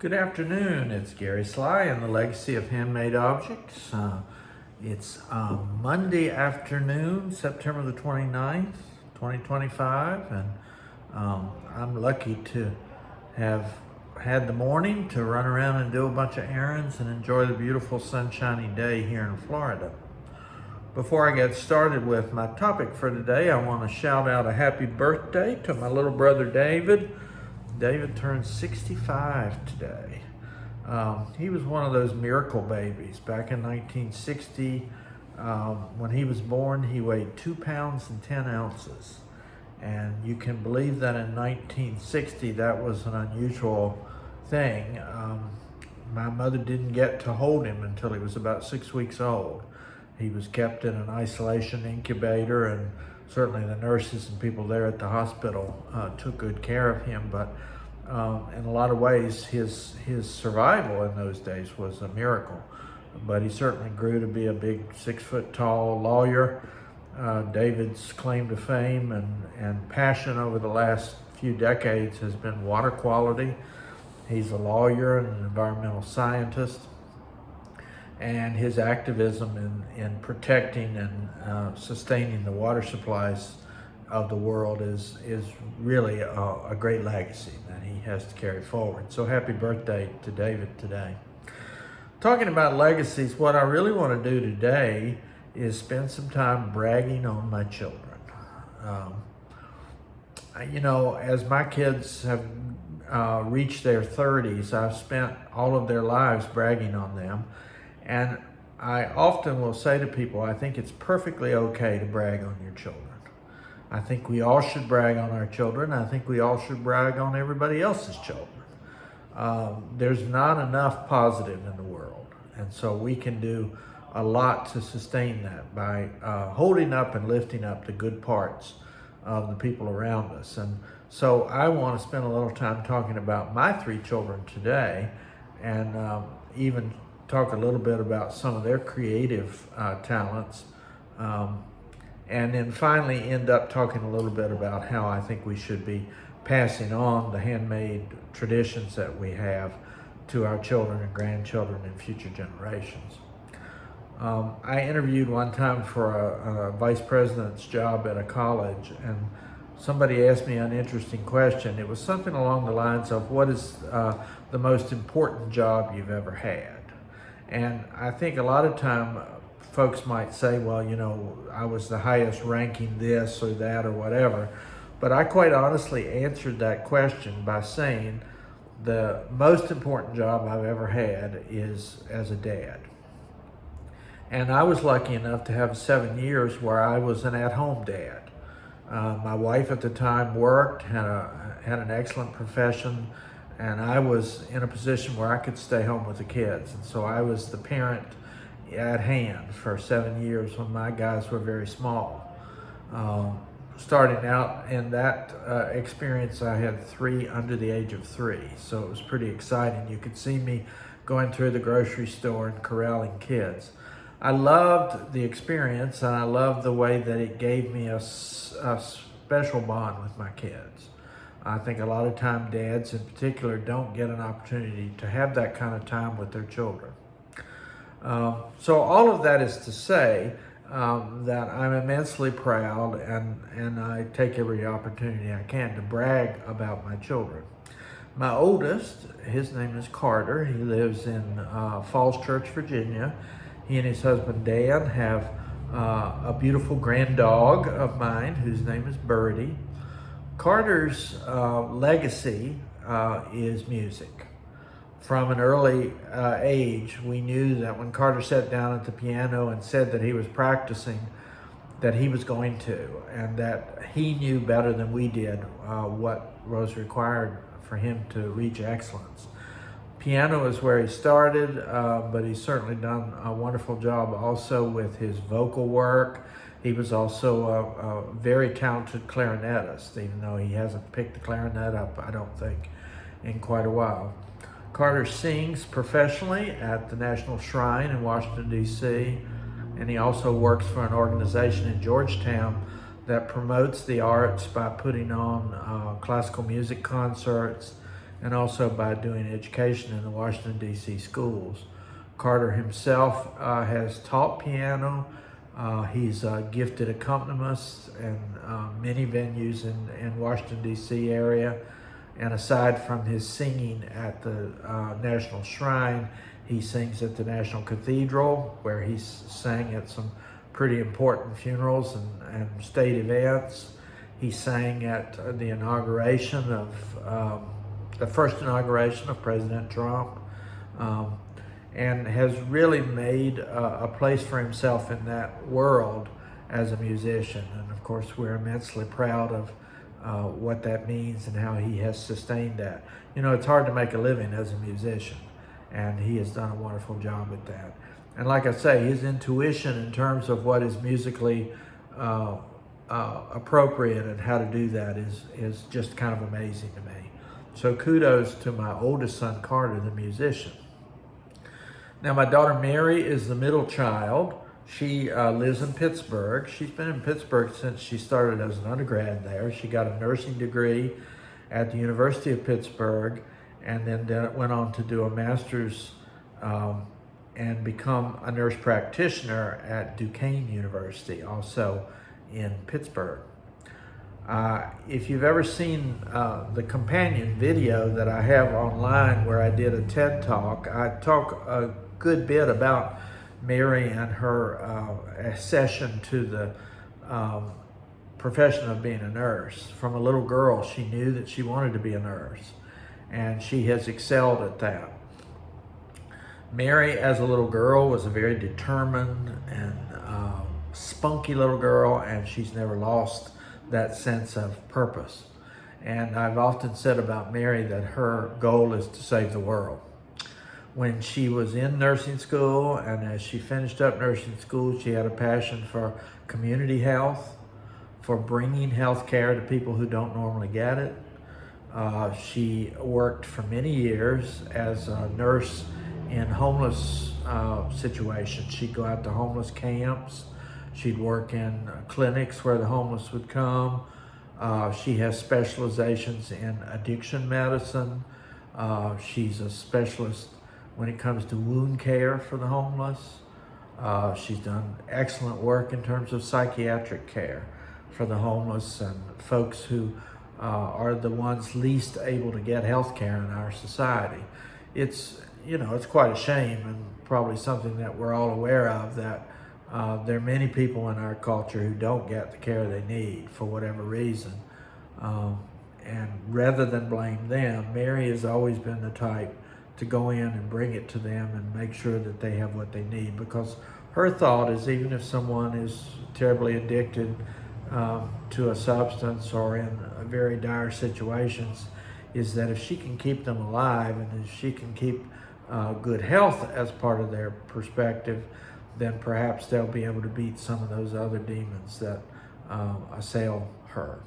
Good afternoon, it's Gary Sly and the Legacy of Handmade Objects. It's Monday afternoon, September the 29th, 2025, and I'm lucky to have had the morning to run around and do a bunch of errands and enjoy the beautiful sunshiny day here in Florida. Before I get started with my topic for today, I want to shout out a happy birthday to my little brother David. David turned 65 today. He was one of those miracle babies. Back in 1960, when he was born, he weighed 2 pounds and 10 ounces. And you can believe that in 1960, that was an unusual thing. My mother didn't get to hold him until he was about 6 weeks old. He was kept in an isolation incubator, and certainly the nurses and people there at the hospital took good care of him, but in a lot of ways his survival in those days was a miracle. But he certainly grew to be a big 6 foot tall lawyer. David's claim to fame and passion over the last few decades has been water quality. He's a lawyer and an environmental scientist, and his activism in protecting and sustaining the water supplies of the world is really a great legacy that he has to carry forward. So happy birthday to David today. Talking about legacies, what I really want to do today is spend some time bragging on my children. As my kids have reached their 30s, I've spent all of their lives bragging on them. And I often will say to people, I think it's perfectly okay to brag on your children. I think we all should brag on our children. I think we all should brag on everybody else's children. There's not enough positive in the world. And so we can do a lot to sustain that by holding up and lifting up the good parts of the people around us. And so I want to spend a little time talking about my 3 children today, and even talk a little bit about some of their creative talents, and then finally end up talking a little bit about how I think we should be passing on the handmade traditions that we have to our children and grandchildren and future generations. I interviewed one time for a vice president's job at a college, and somebody asked me an interesting question. It was something along the lines of, what is the most important job you've ever had? And I think a lot of time folks might say, well, I was the highest ranking this or that or whatever. But I quite honestly answered that question by saying the most important job I've ever had is as a dad. And I was lucky enough to have 7 years where I was an at-home dad. My wife at the time worked, had an excellent profession, and I was in a position where I could stay home with the kids. And so I was the parent at hand for 7 years when my guys were very small. Starting out in that experience, I had 3 under the age of 3. So it was pretty exciting. You could see me going through the grocery store and corralling kids. I loved the experience, and I loved the way that it gave me a special bond with my kids. I think a lot of time dads in particular don't get an opportunity to have that kind of time with their children. So all of that is to say that I'm immensely proud, and I take every opportunity I can to brag about my children. My oldest, his name is Carter. He lives in Falls Church, Virginia. He and his husband Dan have a beautiful grand dog of mine whose name is Birdie. Carter's legacy is music. From an early age, we knew that when Carter sat down at the piano and said that he was practicing, that he was going to, and that he knew better than we did what was required for him to reach excellence. Piano is where he started, but he's certainly done a wonderful job also with his vocal work. He was also a very talented clarinetist, even though he hasn't picked the clarinet up, I don't think, in quite a while. Carter sings professionally at the National Shrine in Washington, D.C., and he also works for an organization in Georgetown that promotes the arts by putting on classical music concerts and also by doing education in the Washington, D.C. schools. Carter himself has taught piano. He's a gifted accompanist in many venues in Washington, D.C. area. And aside from his singing at the National Shrine, he sings at the National Cathedral, where he sang at some pretty important funerals and state events. He sang at the inauguration of, the first inauguration of President Trump, and has really made a place for himself in that world as a musician. And of course, we're immensely proud of what that means and how he has sustained that. You know, it's hard to make a living as a musician, and he has done a wonderful job at that. And like I say, his intuition in terms of what is musically appropriate and how to do that is just kind of amazing to me. So kudos to my oldest son, Carter, the musician. Now, my daughter Mary is the middle child. She lives in Pittsburgh. She's been in Pittsburgh since she started as an undergrad there. She got a nursing degree at the University of Pittsburgh, and then went on to do a master's and become a nurse practitioner at Duquesne University, also in Pittsburgh. If you've ever seen the companion video that I have online where I did a TED Talk, I talk a good bit about Mary and her accession to the profession of being a nurse. From a little girl, she knew that she wanted to be a nurse, and she has excelled at that. Mary, as a little girl, was a very determined and spunky little girl, and she's never lost that sense of purpose. And I've often said about Mary that her goal is to save the world. When she was in nursing school, and as she finished up nursing school, she had a passion for community health, for bringing health care to people who don't normally get it. She worked for many years as a nurse in homeless situations. She'd go out to homeless camps. She'd work in clinics where the homeless would come. She has specializations in addiction medicine. She's a specialist when it comes to wound care for the homeless. She's done excellent work in terms of psychiatric care for the homeless and folks who are the ones least able to get health care in our society. It's quite a shame, and probably something that we're all aware of, that there are many people in our culture who don't get the care they need for whatever reason. And rather than blame them, Mary has always been the type to go in and bring it to them and make sure that they have what they need, because her thought is, even if someone is terribly addicted to a substance or in very dire situations, is that if she can keep them alive and if she can keep good health as part of their perspective, then perhaps they'll be able to beat some of those other demons that assail her.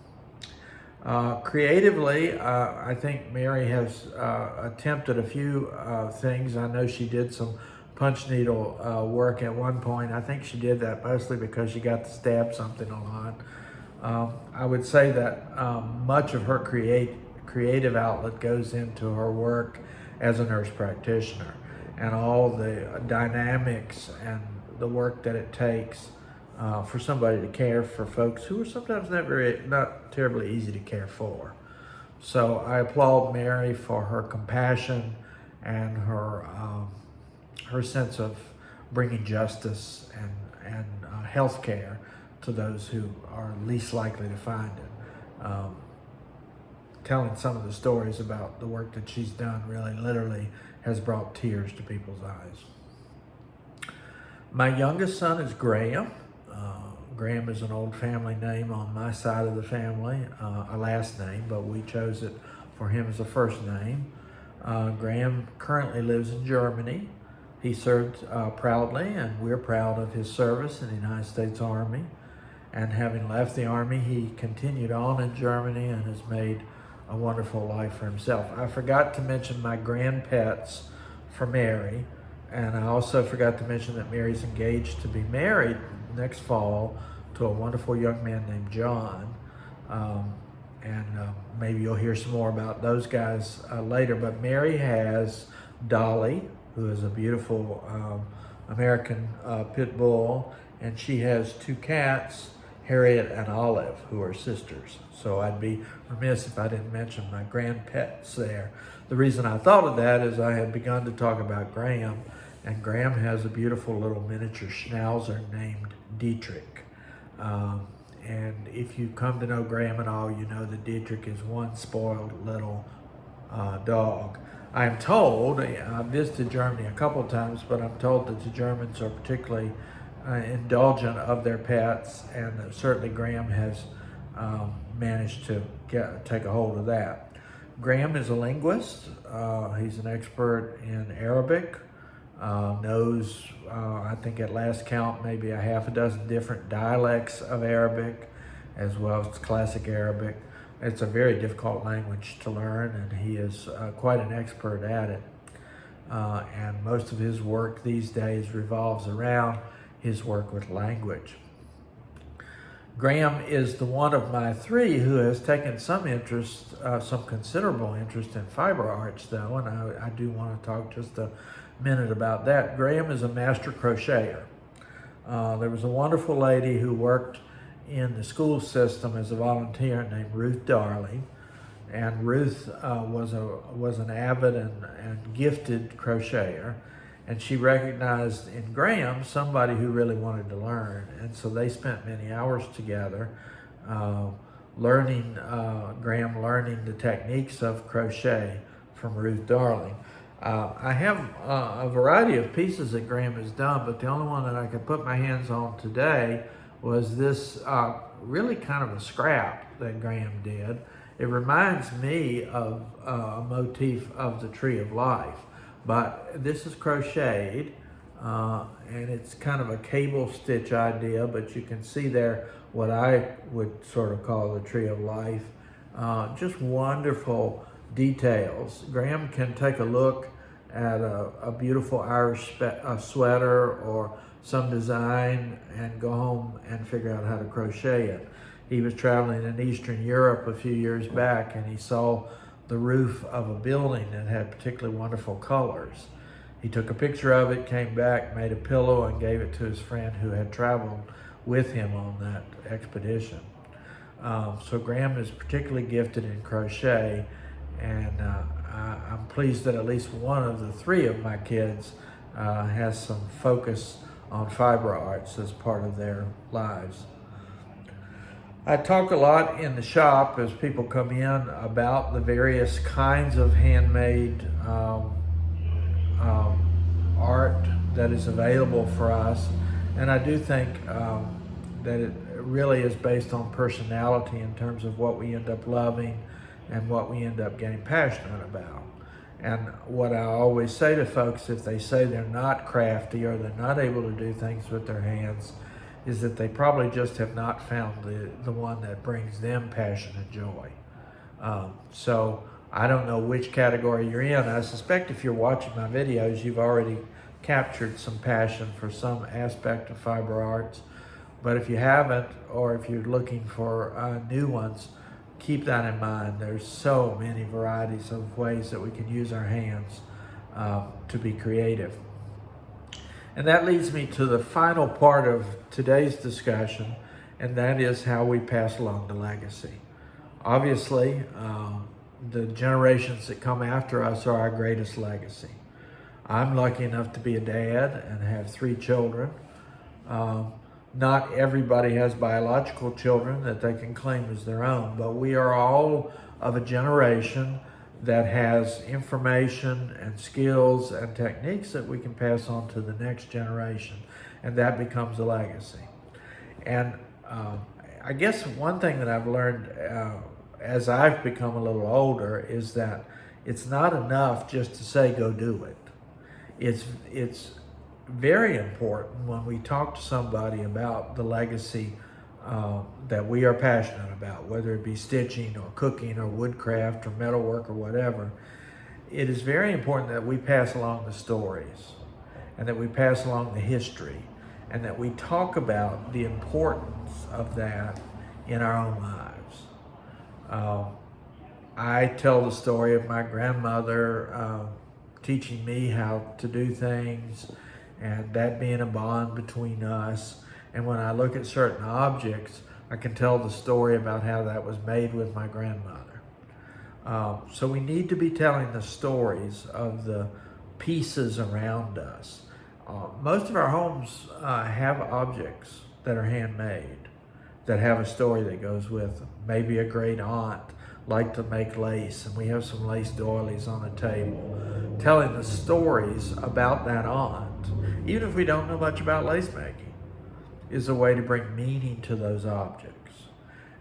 Creatively, I think Mary has attempted a few things. I know she did some punch needle work at one point. I think she did that mostly because she got to stab something a lot. I would say that much of her creative outlet goes into her work as a nurse practitioner, and all the dynamics and the work that it takes for somebody to care for folks who are sometimes not terribly easy to care for. So I applaud Mary for her compassion and her sense of bringing justice and health care to those who are least likely to find it. Telling some of the stories about the work that she's done really literally has brought tears to people's eyes. My youngest son is Graham. Graham is an old family name on my side of the family, a last name, but we chose it for him as a first name. Graham currently lives in Germany. He served proudly, and we're proud of his service in the United States Army. And having left the Army, he continued on in Germany and has made a wonderful life for himself. I forgot to mention my grand pets for Mary, and I also forgot to mention that Mary's engaged to be married next fall to a wonderful young man named John. and maybe you'll hear some more about those guys later. But Mary has Dolly, who is a beautiful American pit bull, and she has 2 cats, Harriet and Olive, who are sisters. So I'd be remiss if I didn't mention my grand pets there. The reason I thought of that is I had begun to talk about Graham, and Graham has a beautiful little miniature schnauzer named Dietrich. And if you come to know Graham at all, you know that Dietrich is one spoiled little dog. I'm told, I've visited Germany a couple of times, but I'm told that the Germans are particularly indulgent of their pets, and certainly Graham has managed to take a hold of that. Graham is a linguist. He's an expert in Arabic, knows, I think at last count, maybe a half a dozen different dialects of Arabic, as well as classic Arabic. It's a very difficult language to learn, and he is quite an expert at it. And most of his work these days revolves around his work with language. Graham is the one of my 3 who has taken some interest, some considerable interest in fiber arts though, and I do want to talk just a minute about that. Graham is a master crocheter. There was a wonderful lady who worked in the school system as a volunteer named Ruth Darling, and Ruth was an avid and gifted crocheter, and she recognized in Graham somebody who really wanted to learn, and so they spent many hours together Graham learning the techniques of crochet from Ruth Darling. I have a variety of pieces that Graham has done, but the only one that I could put my hands on today was this really kind of a scrap that Graham did. It reminds me of a motif of the Tree of Life, but this is crocheted, and it's kind of a cable stitch idea, but you can see there what I would sort of call the Tree of Life. Just wonderful details. Graham can take a look at a beautiful Irish sweater or some design and go home and figure out how to crochet it. He was traveling in Eastern Europe a few years back, and he saw the roof of a building that had particularly wonderful colors. He took a picture of it, came back, made a pillow, and gave it to his friend who had traveled with him on that expedition. So Graham is particularly gifted in crochet, and I'm pleased that at least one of the 3 of my kids has some focus on fiber arts as part of their lives. I talk a lot in the shop as people come in about the various kinds of handmade art that is available for us, and I do think that it really is based on personality in terms of what we end up loving and what we end up getting passionate about. And what I always say to folks, if they say they're not crafty or they're not able to do things with their hands, is that they probably just have not found the one that brings them passion and joy. So I don't know which category you're in. I suspect if you're watching my videos, you've already captured some passion for some aspect of fiber arts. But if you haven't, or if you're looking for new ones, keep that in mind. There's so many varieties of ways that we can use our hands to be creative. And that leads me to the final part of today's discussion, and that is how we pass along the legacy. Obviously, the generations that come after us are our greatest legacy. I'm lucky enough to be a dad and have 3 children. Not everybody has biological children that they can claim as their own, but we are all of a generation that has information and skills and techniques that we can pass on to the next generation, and that becomes a legacy. And I guess one thing that I've learned as I've become a little older is that it's not enough just to say, go do it. It's very important when we talk to somebody about the legacy that we are passionate about, whether it be stitching or cooking or woodcraft or metalwork or whatever. It is very important that we pass along the stories and that we pass along the history and that we talk about the importance of that in our own lives. I tell the story of my grandmother teaching me how to do things, and that being a bond between us. And when I look at certain objects, I can tell the story about how that was made with my grandmother. So we need to be telling the stories of the pieces around us. Most of our homes have objects that are handmade, that have a story that goes with them. Maybe a great aunt liked to make lace, and we have some lace doilies on the table, telling the stories about that aunt, even if we don't know much about lace making, is a way to bring meaning to those objects.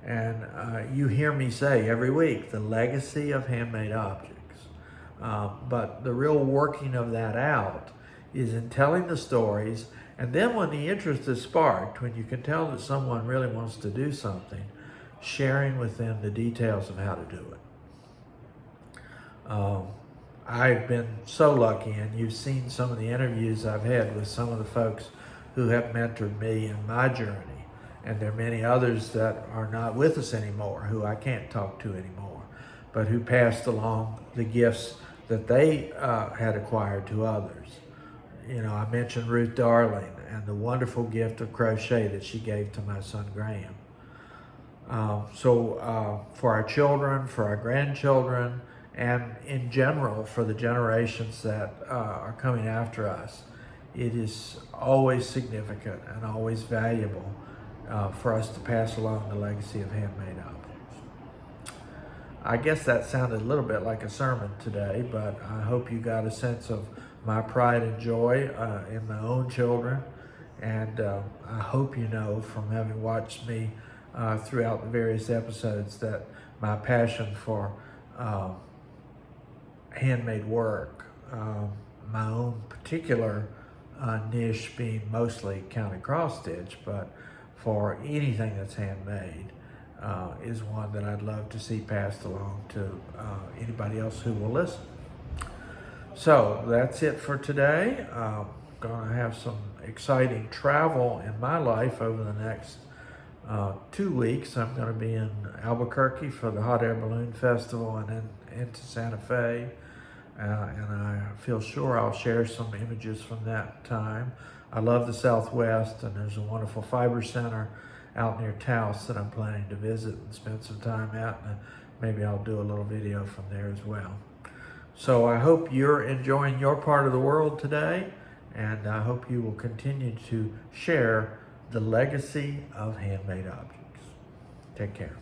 And you hear me say every week, the legacy of handmade objects. But the real working of that out is in telling the stories, and then when the interest is sparked, when you can tell that someone really wants to do something, sharing with them the details of how to do it. I've been so lucky, and you've seen some of the interviews I've had with some of the folks who have mentored me in my journey. And there are many others that are not with us anymore, who I can't talk to anymore, but who passed along the gifts that they had acquired to others. You know, I mentioned Ruth Darling and the wonderful gift of crochet that she gave to my son Graham. So for our children, for our grandchildren, and in general for the generations that are coming after us, it is always significant and always valuable for us to pass along the legacy of handmade objects. I guess that sounded a little bit like a sermon today, but I hope you got a sense of my pride and joy in my own children. And I hope you know from having watched me throughout the various episodes that my passion for handmade work, my own particular niche being mostly counted cross stitch, but for anything that's handmade, is one that I'd love to see passed along to anybody else who will listen. So that's it for today. Going to have some exciting travel in my life over the next 2 weeks. I'm going to be in Albuquerque for the Hot Air Balloon Festival, and then into Santa Fe. And I feel sure I'll share some images from that time. I love the Southwest, and there's a wonderful fiber center out near Taos that I'm planning to visit and spend some time at, and maybe I'll do a little video from there as well. So I hope you're enjoying your part of the world today, and I hope you will continue to share the legacy of handmade objects. Take care.